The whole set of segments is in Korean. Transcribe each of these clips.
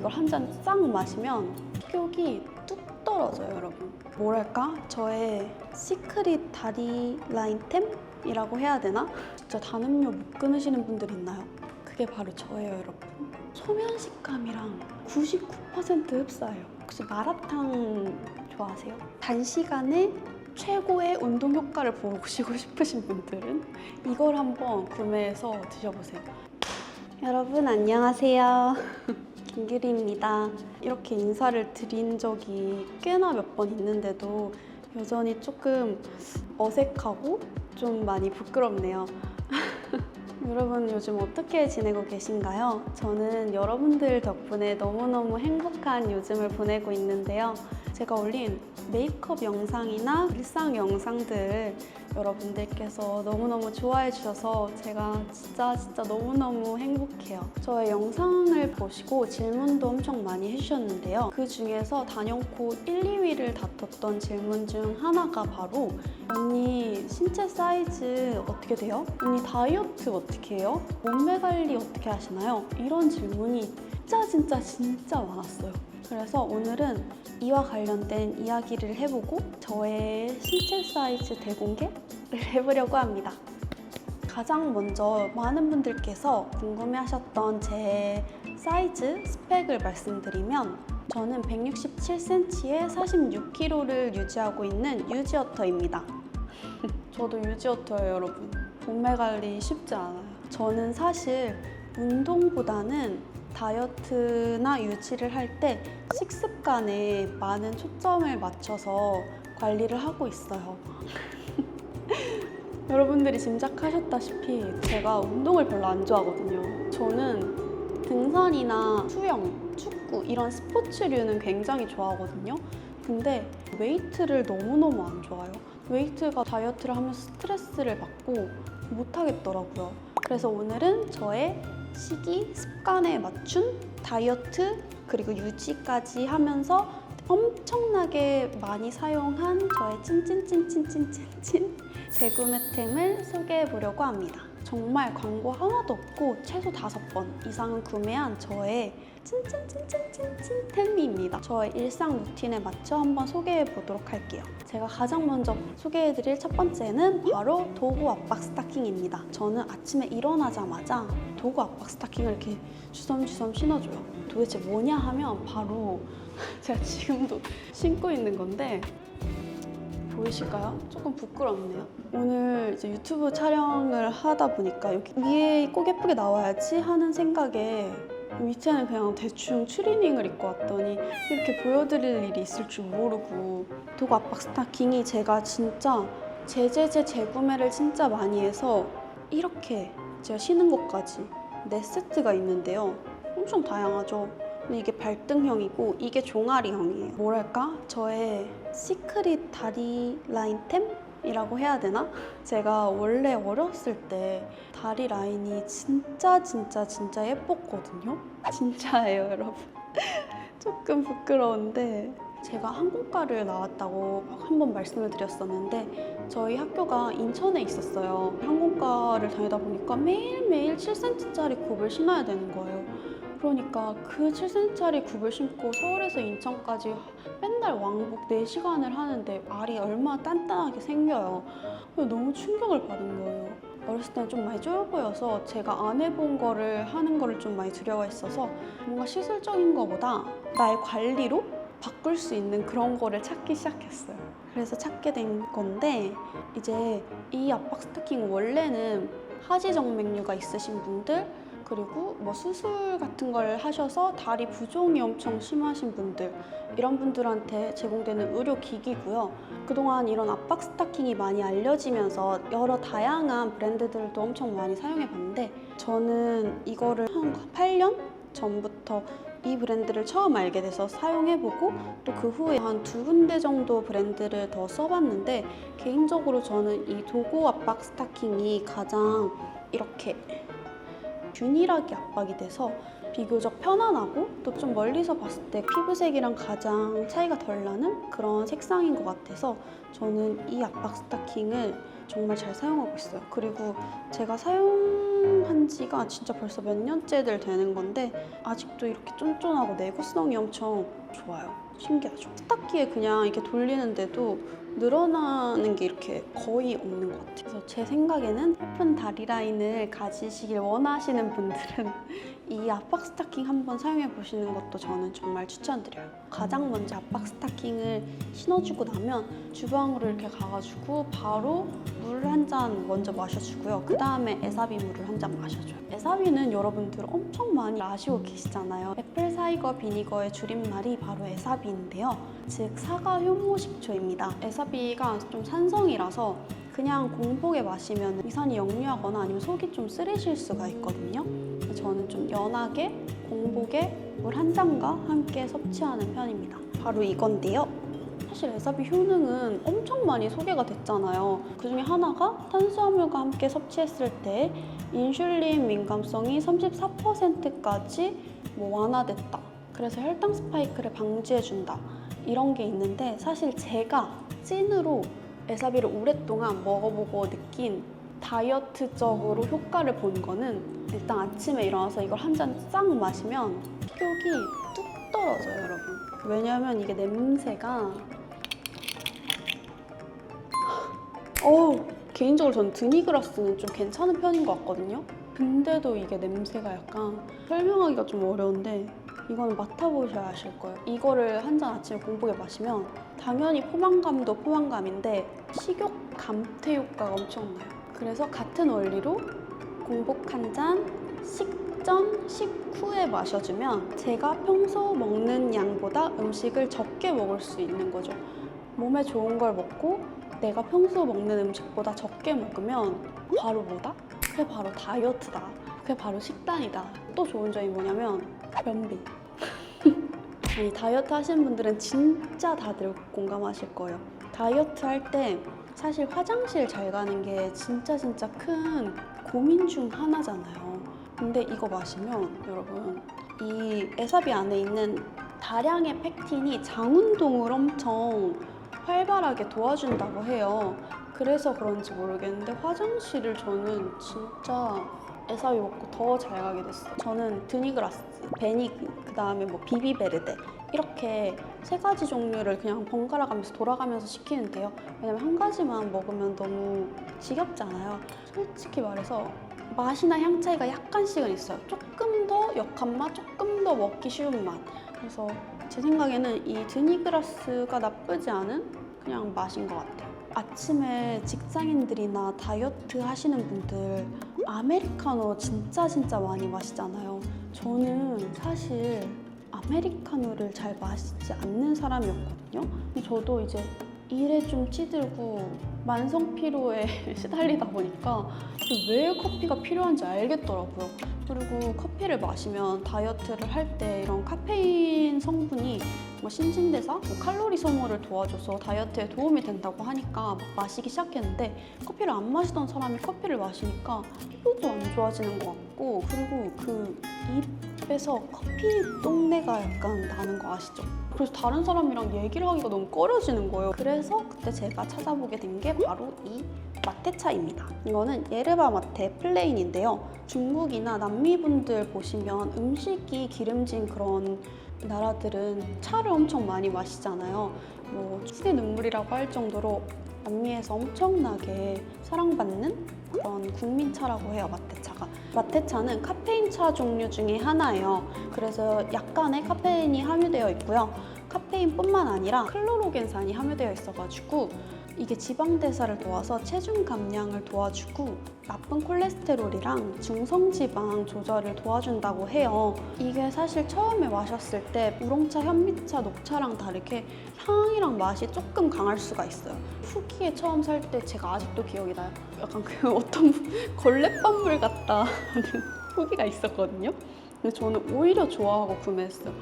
이걸 한 잔 싹 마시면 식욕이 뚝 떨어져요, 여러분. 뭐랄까? 저의 시크릿 다리 라인템이라고 해야 되나? 진짜 단음료 못 끊으시는 분들 있나요? 그게 바로 저예요, 여러분. 소면 식감이랑 99% 흡사해요. 혹시 마라탕 좋아하세요? 단시간에 최고의 운동 효과를 보시고 싶으신 분들은 이걸 한번 구매해서 드셔보세요. 여러분 안녕하세요. 김규리입니다. 이렇게 인사를 드린 적이 꽤나 몇 번 있는데도 여전히 조금 어색하고 좀 많이 부끄럽네요. 여러분 요즘 어떻게 지내고 계신가요? 저는 여러분들 덕분에 너무너무 행복한 요즘을 보내고 있는데요. 제가 올린 메이크업 영상이나 일상 영상들을 여러분들께서 너무너무 좋아해 주셔서 제가 진짜 너무너무 행복해요. 저의 영상을 보시고 질문도 엄청 많이 해주셨는데요. 그 중에서 단연코 1, 2위를 다퉜던 질문 중 하나가 바로 언니 신체 사이즈 어떻게 돼요? 언니 다이어트 어떻게 해요? 몸매 관리 어떻게 하시나요? 이런 질문이 진짜 많았어요. 그래서 오늘은 이와 관련된 이야기를 해보고 저의 신체 사이즈 대공개를 해보려고 합니다. 가장 먼저 많은 분들께서 궁금해하셨던 제 사이즈 스펙을 말씀드리면 저는 167cm에 46kg를 유지하고 있는 유지어터입니다. 저도 유지어터예요, 여러분. 몸매 관리 쉽지 않아요. 저는 사실 운동보다는 다이어트나 유지를 할 때 식습관에 많은 초점을 맞춰서 관리를 하고 있어요. 여러분들이 짐작하셨다시피 제가 운동을 별로 안 좋아하거든요. 저는 등산이나 수영, 축구 이런 스포츠류는 굉장히 좋아하거든요. 근데 웨이트를 너무너무 안 좋아해요. 웨이트가 다이어트를 하면서 스트레스를 받고 못하겠더라고요. 그래서 오늘은 저의 식이 습관에 맞춘 다이어트 그리고 유지까지 하면서 엄청나게 많이 사용한 저의 찐찐찐찐찐찐찐 재구매템을 소개해 보려고 합니다. 정말 광고 하나도 없고 최소 5번 이상은 구매한 저의 찐찐찐찐찐찐템입니다. 저의 일상 루틴에 맞춰 한번 소개해 보도록 할게요. 제가 가장 먼저 소개해 드릴 첫 번째는 바로 도구 압박 스타킹입니다. 저는 아침에 일어나자마자 도구 압박 스타킹을 이렇게 주섬주섬 신어줘요. 도대체 뭐냐 하면 바로 제가 지금도 신고 있는 건데 보이실까요? 조금 부끄럽네요. 오늘 이제 유튜브 촬영을 하다 보니까 여기 위에 꼭 예쁘게 나와야지 하는 생각에 밑에는 그냥 대충 추리닝을 입고 왔더니 이렇게 보여드릴 일이 있을 줄 모르고 도구 압박 스타킹이 제가 진짜 재구매를 진짜 많이 해서 이렇게 제가 신은 것까지 4세트가 있는데요. 엄청 다양하죠? 근데 이게 발등형이고 이게 종아리형이에요. 뭐랄까? 저의 시크릿 다리 라인템이라고 해야 되나? 제가 원래 어렸을 때 다리 라인이 진짜 예뻤거든요? 진짜예요, 여러분. 조금 부끄러운데 제가 항공과를 나왔다고 한번 말씀을 드렸었는데 저희 학교가 인천에 있었어요. 항공과를 다니다 보니까 매일매일 7cm짜리 굽을 신어야 되는 거예요. 그러니까 그 7cm짜리 굽을 신고 서울에서 인천까지 맨날 왕복 4시간을 하는데 알이 얼마나 단단하게 생겨요. 너무 충격을 받은 거예요. 어렸을 때는 좀 많이 쫄 보여서 제가 안 해본 거를 하는 거를 좀 많이 두려워했어서 뭔가 시술적인 거보다 나의 관리로 바꿀 수 있는 그런 거를 찾기 시작했어요. 그래서 찾게 된 건데 이제 이 압박 스타킹 원래는 하지정맥류가 있으신 분들 그리고 뭐 수술 같은 걸 하셔서 다리 부종이 엄청 심하신 분들 이런 분들한테 제공되는 의료기기고요. 그동안 이런 압박 스타킹이 많이 알려지면서 여러 다양한 브랜드들도 엄청 많이 사용해봤는데 저는 이거를 한 8년 전부터 이 브랜드를 처음 알게 돼서 사용해보고 또 그 후에 한 2군데 정도 브랜드를 더 써봤는데 개인적으로 저는 이 도구 압박 스타킹이 가장 이렇게 균일하게 압박이 돼서 비교적 편안하고 또 좀 멀리서 봤을 때 피부색이랑 가장 차이가 덜 나는 그런 색상인 것 같아서 저는 이 압박 스타킹을 정말 잘 사용하고 있어요. 그리고 제가 사용 사용한 지가 진짜 벌써 몇 년째들 되는 건데 아직도 이렇게 쫀쫀하고 내구성이 엄청 좋아요. 신기하죠? 세탁기에 그냥 이렇게 돌리는데도 늘어나는 게 이렇게 거의 없는 것 같아요. 그래서 제 생각에는 예쁜 다리 라인을 가지시길 원하시는 분들은 이 압박 스타킹 한번 사용해 보시는 것도 저는 정말 추천드려요. 가장 먼저 압박 스타킹을 신어주고 나면 주방으로 이렇게 가가지고 바로 물 한 잔 먼저 마셔주고요. 그 다음에 에사비 물을 한 잔 마셔줘요. 에사비는 여러분들 엄청 많이 아시고 계시잖아요. 애플 사이버 비니거의 줄임말이 바로 에사비인데요. 즉 사과 효모식초입니다. 에사비가 좀 산성이라서 그냥 공복에 마시면 위산이 역류하거나 아니면 속이 좀 쓰리실 수가 있거든요. 저는 좀 연하게 공복에 물 한 잔과 함께 섭취하는 편입니다. 바로 이건데요. 사실 에사비 효능은 엄청 많이 소개가 됐잖아요. 그 중에 하나가 탄수화물과 함께 섭취했을 때 인슐린 민감성이 34%까지 완화됐다. 그래서 혈당 스파이크를 방지해준다. 이런 게 있는데 사실 제가 찐으로 에사비를 오랫동안 먹어보고 느낀 다이어트적으로 효과를 본 거는 일단 아침에 일어나서 이걸 한 잔 싹 마시면 식욕이 뚝 떨어져요, 여러분. 왜냐면 이게 냄새가 개인적으로 저는 드니그라스는 좀 괜찮은 편인 것 같거든요. 근데도 이게 냄새가 약간 설명하기가 좀 어려운데 이거는 맡아보셔야 아실 거예요. 이거를 한 잔 아침에 공복에 마시면 당연히 포만감도 포만감인데 식욕 감퇴 효과가 엄청나요. 그래서 같은 원리로 공복 한 잔, 식전, 식후에 마셔주면 제가 평소 먹는 양보다 음식을 적게 먹을 수 있는 거죠. 몸에 좋은 걸 먹고 내가 평소 먹는 음식보다 적게 먹으면 바로 뭐다? 그게 바로 다이어트다. 그게 바로 식단이다. 또 좋은 점이 뭐냐면 변비. 아니 다이어트 하시는 분들은 진짜 다들 공감하실 거예요. 다이어트 할 때 사실 화장실 잘 가는 게 진짜 큰 고민 중 하나잖아요. 근데 이거 마시면 여러분 이 에사비 안에 있는 다량의 팩틴이 장 운동을 엄청 활발하게 도와준다고 해요. 그래서 그런지 모르겠는데 화장실을 저는 진짜 에사비 먹고 더 잘 가게 됐어요. 저는 드니그라스, 베니그, 그 다음에 뭐 비비베르데 이렇게 3가지 종류를 그냥 번갈아 가면서 돌아가면서 시키는데요. 왜냐면 한 가지만 먹으면 너무 지겹잖아요. 솔직히 말해서 맛이나 향 차이가 약간씩은 있어요. 조금 더 역한 맛, 조금 더 먹기 쉬운 맛. 그래서 제 생각에는 이 드니그라스가 나쁘지 않은 그냥 맛인 것 같아요. 아침에 직장인들이나 다이어트 하시는 분들 아메리카노 진짜 많이 마시잖아요. 저는 사실 아메리카노를 잘 마시지 않는 사람이었거든요. 저도 이제 일에 좀 찌들고 만성 피로에 시달리다 보니까 왜 커피가 필요한지 알겠더라고요. 그리고 커피를 마시면 다이어트를 할 때 이런 카페인 성분이 신진대사, 칼로리 소모를 도와줘서 다이어트에 도움이 된다고 하니까 마시기 시작했는데 커피를 안 마시던 사람이 커피를 마시니까 피부도 안 좋아지는 것 같고 그리고 그 입에서 커피 똥내가 약간 나는 거 아시죠? 그래서 다른 사람이랑 얘기를 하기가 너무 꺼려지는 거예요. 그래서 그때 제가 찾아보게 된 게 바로 이 마테차입니다. 이거는 예르바 마테 플레인인데요. 중국이나 남미 분들 보시면 음식이 기름진 그런 나라들은 차를 엄청 많이 마시잖아요. 뭐 추의 눈물이라고 할 정도로 남미에서 엄청나게 사랑받는 그런 국민차라고 해요, 마테차가. 마테차는 카페인 차 종류 중에 하나예요. 그래서 약간의 카페인이 함유되어 있고요. 카페인뿐만 아니라 클로로겐산이 함유되어 있어가지고 이게 지방대사를 도와서 체중 감량을 도와주고 나쁜 콜레스테롤이랑 중성지방 조절을 도와준다고 해요. 이게 사실 처음에 마셨을 때 우롱차, 현미차, 녹차랑 다르게 향이랑 맛이 조금 강할 수가 있어요. 후기에 처음 살 때 제가 아직도 기억이 나요. 약간 그 어떤 걸레밥물 같다 하는 후기가 있었거든요. 근데 저는 오히려 좋아하고 구매했어요.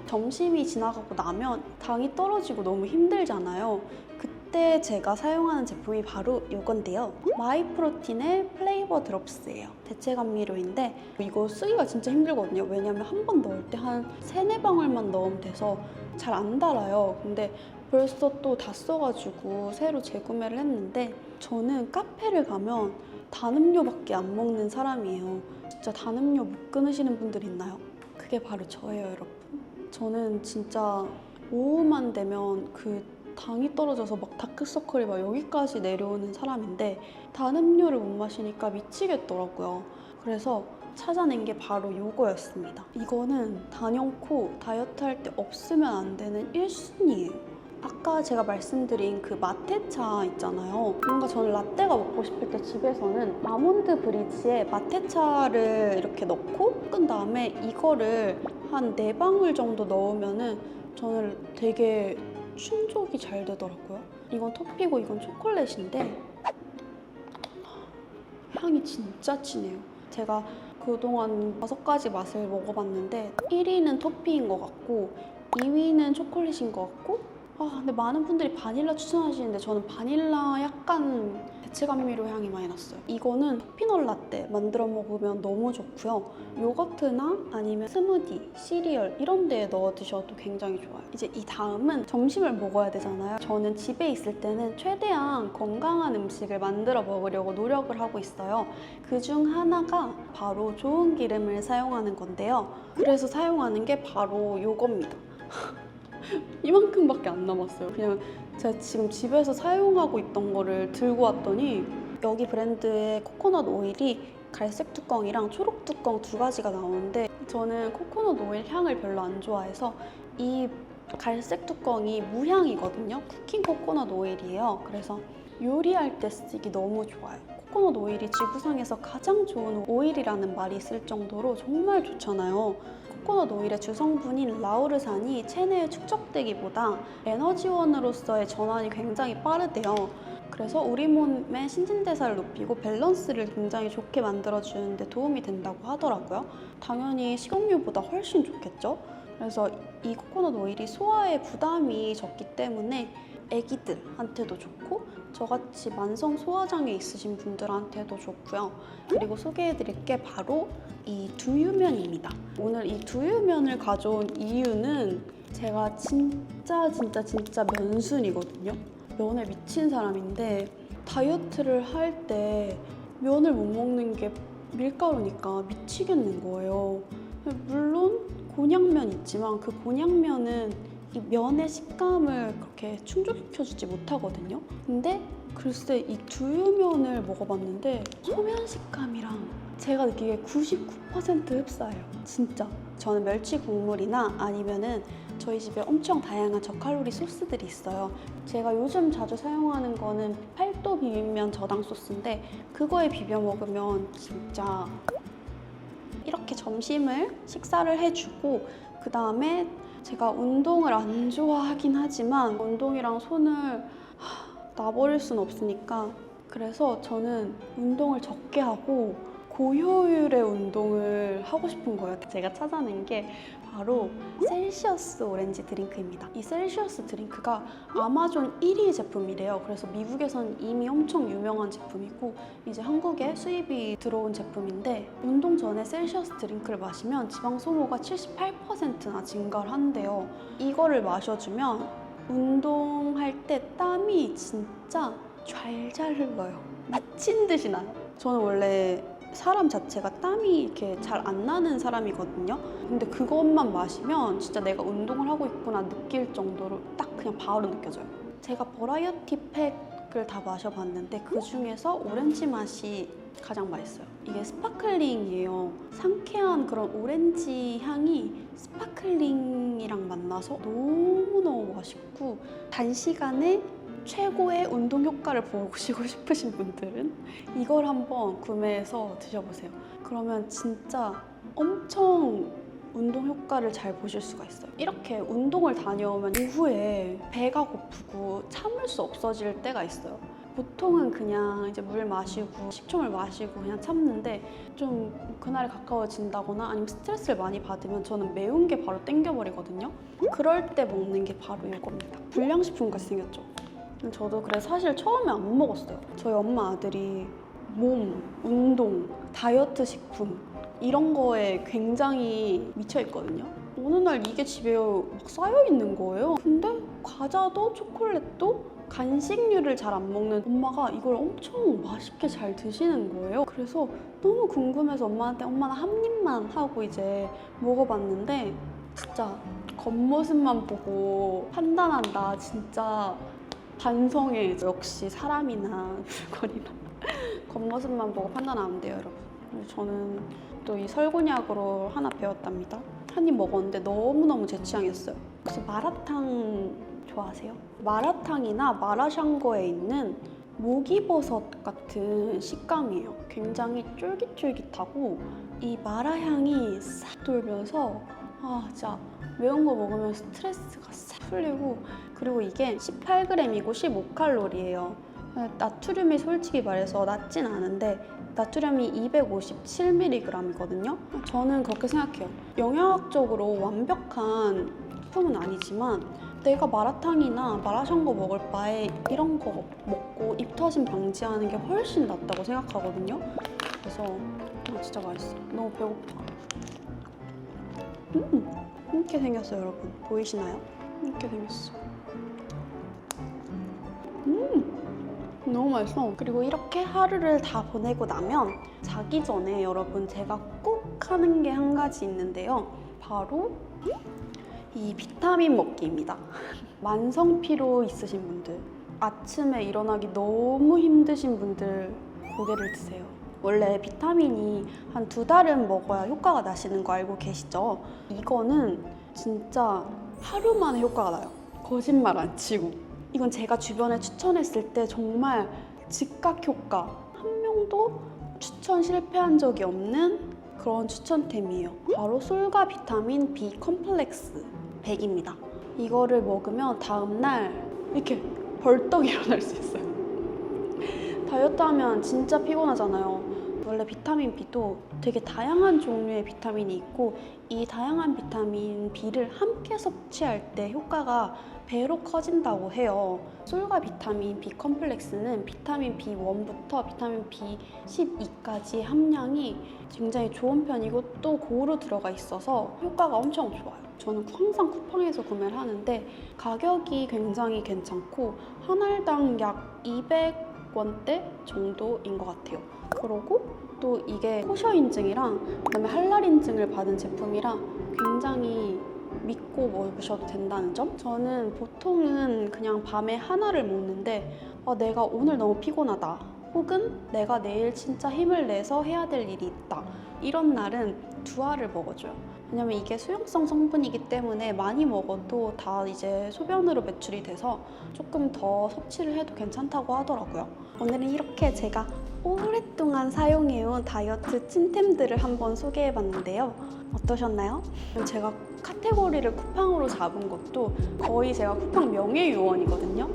점심이 지나가고 나면 당이 떨어지고 너무 힘들잖아요. 그때 이때 제가 사용하는 제품이 바로 이건데요. 마이프로틴의 플레이버 드롭스예요. 대체 감미료인데 이거 쓰기가 진짜 힘들거든요. 왜냐면 한 번 넣을 때 한 3-4방울만 넣으면 돼서 잘 안 달아요. 근데 벌써 또 다 써가지고 새로 재구매를 했는데 저는 카페를 가면 단 음료밖에 안 먹는 사람이에요. 진짜 단 음료 못 끊으시는 분들 있나요? 그게 바로 저예요, 여러분. 저는 진짜 오후만 되면 그 당이 떨어져서 막 다크서클이 막 여기까지 내려오는 사람인데 단 음료를 못 마시니까 미치겠더라고요. 그래서 찾아낸 게 바로 이거였습니다. 이거는 단연코 다이어트 할 때 없으면 안 되는 1순위예요. 아까 제가 말씀드린 그 마테차 있잖아요. 뭔가 저는 라떼가 먹고 싶을 때 집에서는 아몬드 브리지에 마테차를 이렇게 넣고 끈 다음에 이거를 한 4방울 정도 넣으면은 저는 되게 충족이 잘 되더라고요. 이건 토피고 이건 초콜릿인데 향이 진짜 진해요. 제가 그동안 5가지 맛을 먹어봤는데 1위는 토피인 것 같고 2위는 초콜릿인 것 같고 근데 많은 분들이 바닐라 추천하시는데 저는 바닐라 약간 대체 감미료 향이 많이 났어요. 이거는 피넛 라떼 만들어 먹으면 너무 좋고요. 요거트나 아니면 스무디, 시리얼 이런 데에 넣어 드셔도 굉장히 좋아요. 이제 이 다음은 점심을 먹어야 되잖아요. 저는 집에 있을 때는 최대한 건강한 음식을 만들어 먹으려고 노력을 하고 있어요. 그중 하나가 바로 좋은 기름을 사용하는 건데요. 그래서 사용하는 게 바로 요겁니다. 이만큼밖에 안 남았어요. 그냥 제가 지금 집에서 사용하고 있던 거를 들고 왔더니 여기 브랜드의 코코넛 오일이 갈색 뚜껑이랑 초록 뚜껑 2가지가 나오는데 저는 코코넛 오일 향을 별로 안 좋아해서 이 갈색 뚜껑이 무향이거든요. 쿠킹 코코넛 오일이에요. 그래서 요리할 때 쓰기 너무 좋아요. 코코넛 오일이 지구상에서 가장 좋은 오일이라는 말이 있을 정도로 정말 좋잖아요. 코코넛 오일의 주성분인 라우르산이 체내에 축적되기보다 에너지원으로서의 전환이 굉장히 빠르대요. 그래서 우리 몸의 신진대사를 높이고 밸런스를 굉장히 좋게 만들어주는 데 도움이 된다고 하더라고요. 당연히 식용유보다 훨씬 좋겠죠? 그래서 이 코코넛 오일이 소화에 부담이 적기 때문에 애기들한테도 좋고 저같이 만성 소화장애 있으신 분들한테도 좋고요. 그리고 소개해드릴 게 바로 이 두유면입니다. 오늘 이 두유면을 가져온 이유는 제가 진짜 면순이거든요. 면에 미친 사람인데 다이어트를 할 때 면을 못 먹는 게 밀가루니까 미치겠는 거예요. 물론 곤약면 있지만 그 곤약면은 이 면의 식감을 그렇게 충족시켜주지 못하거든요. 근데 글쎄 이 두유면을 먹어봤는데 소면 식감이랑 제가 느끼기에 99% 흡사해요. 진짜. 저는 멸치 국물이나 아니면은 저희 집에 엄청 다양한 저칼로리 소스들이 있어요. 제가 요즘 자주 사용하는 거는 팔도 비빔면 저당 소스인데 그거에 비벼 먹으면 진짜 이렇게 점심을 식사를 해주고 그 다음에 제가 운동을 안 좋아하긴 하지만 운동이랑 손을 놔버릴 순 없으니까 그래서 저는 운동을 적게 하고 고효율의 운동을 하고 싶은 거예요. 제가 찾아낸 게 바로 셀시어스 오렌지 드링크입니다. 이 셀시어스 드링크가 아마존 1위 제품이래요. 그래서 미국에선 이미 엄청 유명한 제품이고 이제 한국에 수입이 들어온 제품인데 운동 전에 셀시어스 드링크를 마시면 지방 소모가 78%나 증가를 한대요. 이거를 마셔주면 운동할 때 땀이 진짜 잘 흘러요. 미친 듯이 나요. 저는 원래 사람 자체가 땀이 이렇게 잘 안 나는 사람이거든요. 근데 그것만 마시면 진짜 내가 운동을 하고 있구나 느낄 정도로 딱 그냥 바로 느껴져요. 제가 버라이어티 팩을 다 마셔봤는데 그 중에서 오렌지 맛이 가장 맛있어요. 이게 스파클링이에요. 상쾌한 그런 오렌지 향이 스파클링이랑 만나서 너무너무 맛있고 단시간에 최고의 운동 효과를 보시고 싶으신 분들은 이걸 한번 구매해서 드셔보세요. 그러면 진짜 엄청 운동 효과를 잘 보실 수가 있어요. 이렇게 운동을 다녀오면 오후에 배가 고프고 참을 수 없어질 때가 있어요. 보통은 그냥 이제 물 마시고 식초물 마시고 그냥 참는데 좀 그날이 가까워진다거나 아니면 스트레스를 많이 받으면 저는 매운 게 바로 땡겨버리거든요. 그럴 때 먹는 게 바로 이겁니다. 불량식품 같이 생겼죠? 저도 그래서 사실 처음에 안 먹었어요. 저희 엄마 아들이 몸, 운동, 다이어트 식품 이런 거에 굉장히 미쳐 있거든요. 어느 날 이게 집에 막 쌓여 있는 거예요. 근데 과자도 초콜릿도 간식류를 잘 안 먹는 엄마가 이걸 엄청 맛있게 잘 드시는 거예요. 그래서 너무 궁금해서 엄마한테 엄마 나 한 입만 하고 이제 먹어봤는데 진짜 겉모습만 보고 판단한다. 진짜 반성해. 역시 사람이나 물건이나 겉모습만 보고 판단 안 돼요, 여러분. 그래서 저는 또 이 설곤약으로 하나 배웠답니다. 한 입 먹었는데 너무너무 제 취향이었어요. 혹시 마라탕 좋아하세요? 마라탕이나 마라샹궈에 있는 목이버섯 같은 식감이에요. 굉장히 쫄깃쫄깃하고 이 마라향이 싹 돌면서 진짜 매운 거 먹으면 스트레스가 싹 풀리고, 그리고 이게 18g이고 15칼로리예요. 나트륨이 솔직히 말해서 낮진 않은데 나트륨이 257mg이거든요. 저는 그렇게 생각해요. 영양학적으로 완벽한 식품은 아니지만 내가 마라탕이나 마라샹궈 먹을 바에 이런 거 먹고 입 터짐 방지하는 게 훨씬 낫다고 생각하거든요. 그래서 진짜 맛있어. 너무 배고파. 이렇게 생겼어요, 여러분. 보이시나요? 이렇게 생겼어. 너무 맛있어. 그리고 이렇게 하루를 다 보내고 나면 자기 전에 여러분 제가 꼭 하는 게 한 가지 있는데요. 바로 이 비타민 먹기입니다. 만성피로 있으신 분들, 아침에 일어나기 너무 힘드신 분들 고개를 드세요. 원래 비타민이 한 2달은 먹어야 효과가 나시는 거 알고 계시죠? 이거는 진짜 하루 만에 효과가 나요. 거짓말 안 치고. 이건 제가 주변에 추천했을 때 정말 즉각 효과, 한 명도 추천 실패한 적이 없는 그런 추천템이에요. 바로 솔가 비타민 B 컴플렉스 100입니다. 이거를 먹으면 다음날 이렇게 벌떡 일어날 수 있어요. 다이어트 하면 진짜 피곤하잖아요. 원래 비타민 B도 되게 다양한 종류의 비타민이 있고 이 다양한 비타민 B를 함께 섭취할 때 효과가 배로 커진다고 해요. 솔가 비타민 B 컴플렉스는 비타민 B1부터 비타민 B12까지 함량이 굉장히 좋은 편이고 또 고루 들어가 있어서 효과가 엄청 좋아요. 저는 항상 쿠팡에서 구매를 하는데 가격이 굉장히 괜찮고 한 알당 약 200원대 정도인 것 같아요. 그리고 또 이게 코셔 인증이랑 그다음에 할랄 인증을 받은 제품이라 굉장히 믿고 먹으셔도 된다는 점? 저는 보통은 그냥 밤에 하나를 먹는데 내가 오늘 너무 피곤하다 혹은 내가 내일 진짜 힘을 내서 해야 될 일이 있다 이런 날은 2알을 먹어줘요. 왜냐면 이게 수용성 성분이기 때문에 많이 먹어도 다 이제 소변으로 배출이 돼서 조금 더 섭취를 해도 괜찮다고 하더라고요. 오늘은 이렇게 제가 오랫동안 사용해온 다이어트 찐템들을 한번 소개해봤는데요. 어떠셨나요? 제가 카테고리를 쿠팡으로 잡은 것도 거의 제가 쿠팡 명예요원이거든요.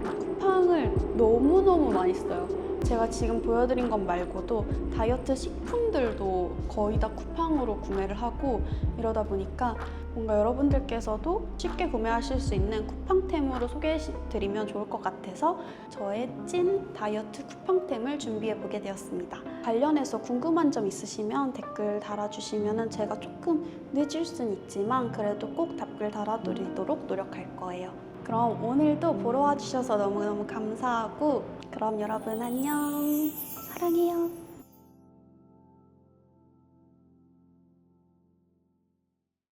쿠팡을 너무너무 많이 써요. 제가 지금 보여드린 것 말고도 다이어트 식품들도 거의 다 쿠팡으로 구매를 하고 이러다 보니까 뭔가 여러분들께서도 쉽게 구매하실 수 있는 쿠팡템으로 소개해드리면 좋을 것 같아서 저의 찐 다이어트 쿠팡템을 준비해보게 되었습니다. 관련해서 궁금한 점 있으시면 댓글 달아주시면 제가 조금 늦을 순 있지만 그래도 꼭 답글 달아드리도록 노력할 거예요. 그럼 오늘도 보러 와주셔서 너무너무 감사하고 그럼 여러분 안녕. 사랑해요.